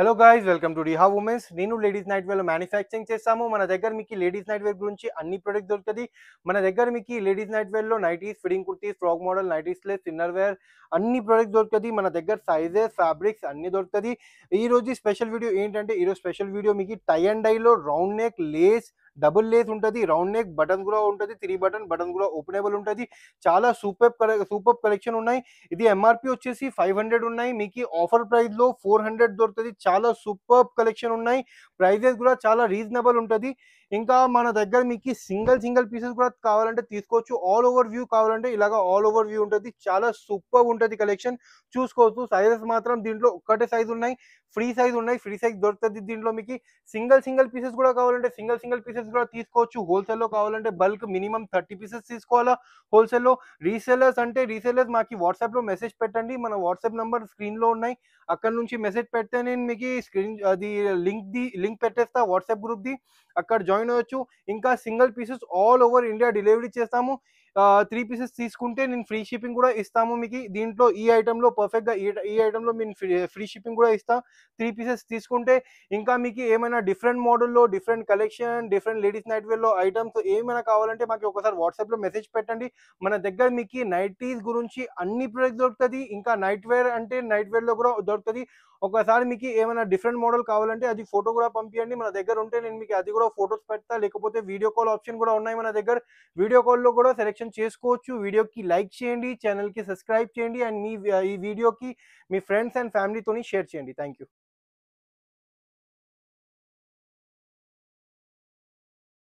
Hello guys, welcome to Riha women's. నేను ladies night wear manufacturing చేస్తాము. మన దగ్గర మీకు లేడీస్ నైట్ వేర్ గురించి అన్ని ప్రొడక్ట్ దొరుకుతుంది. మన దగ్గర మీకు లేడీస్ నైట్ వేర్లో nighties, fitting kurtis, frock model, nighties lace, inner wear అన్ని ప్రొడక్ట్ దొరుకుతుంది. మన దగ్గర సైజెస్, ఫ్యాబ్రిక్స్ అన్ని దొరుకుతుంది. ఈ రోజు స్పెషల్ వీడియో ఏంటంటే, ఈరోజు స్పెషల్ వీడియో మీకు టై అండ్ డైలో round neck lace, double lace ఉంటుంది. రౌండ్ నెక్ బటన్ కూడా ఉంటుంది, 3 బటన్ కూడా ఓపెనబుల్ ఉంటుంది. చాలా సూపర్ కలెక్షన్ ఉన్నాయి. ఇది ఎంఆర్పి వచ్చేసి 500 ఉన్నాయి. మీకు ఆఫర్ ప్రైస్ లో 400 దొరుకుతుంది. చాలా సూపర్ కలెక్షన్ ఉన్నాయి. ప్రైజెస్ కూడా చాలా రీజనబుల్ ఉంటుంది. ఇంకా మన దగ్గర మీకు సింగిల్ పీసెస్ కూడా కావాలంటే తీసుకోవచ్చు. ఆల్ ఓవర్ వ్యూ కావాలంటే ఇలాగా ఆల్ ఓవర్ వ్యూ ఉంటుంది. చాలా సూపర్ ఉంటుంది కలెక్షన్. చూసుకోవచ్చు. సైజెస్ మాత్రం దీంట్లో ఒక్కటే సైజ్ ఉన్నాయి. ఫ్రీ సైజ్ ఉన్నాయి. ఫ్రీ సైజ్ దొరుకుతుంది దీంట్లో. మీకు సింగిల్ పీసెస్ కూడా కావాలంటే సింగిల్ పీసెస్ కూడా తీసుకోవచ్చు. హోల్సేల్లో కావాలంటే బల్క్ మినిమం 30 పీసెస్ తీసుకోవాలా హోల్సేల్లో. రీసెలర్స్ మాకు వాట్సాప్లో మెసేజ్ పెట్టండి. మన వాట్సాప్ నంబర్ స్క్రీన్లో ఉన్నాయి. అక్కడ నుంచి మెసేజ్ పెడితే నేను మీకు అది లింక్ పెట్టేస్తా వాట్సాప్ గ్రూప్ది. అక్కడ జాయిన్ అవ్వచ్చు. ఇంకా single pieces all over India delivery చేస్తాము. 3 పీసెస్ తీసుకుంటే నేను ఫ్రీ షిప్పింగ్ కూడా ఇస్తాము మీకు. దీంట్లో ఈ ఐటెంలో పర్ఫెక్ట్గా ఈ ఐటెంలో నేను ఫ్రీ షిప్పింగ్ కూడా ఇస్తా 3 పీసెస్ తీసుకుంటే. ఇంకా మీకు ఏమైనా డిఫరెంట్ మోడల్లో, different collection, different ladies night వేర్లో ఐటమ్స్ ఏమైనా కావాలంటే మాకు ఒకసారి వాట్సాప్లో మెసేజ్ పెట్టండి. మన దగ్గర మీకు నైటీస్ గురించి అన్ని ప్రొడక్ట్స్ దొరుకుతుంది. ఇంకా నైట్ వేర్ అంటే నైట్ వేర్లో కూడా దొరుకుతుంది. ఒకసారి మీకు ఏమైనా డిఫరెంట్ మోడల్ కావాలంటే అది ఫోటో కూడా పంపించండి. మన దగ్గర ఉంటే నేను మీకు అది కూడా ఫొటోస్ పెడతా. లేకపోతే వీడియో కాల్ ఆప్షన్ కూడా ఉన్నాయి మన దగ్గర. వీడియో కాల్లో కూడా సెలెక్షన్ చేసుకోవచ్చు. వీడియోకి లైక్ చేయండి, ఛానల్కి సబ్స్క్రైబ్ చేయండి, అండ్ ఈ వీడియోకి మీ ఫ్రెండ్స్ అండ్ ఫ్యామిలీతోని షేర్ చేయండి. Thank you.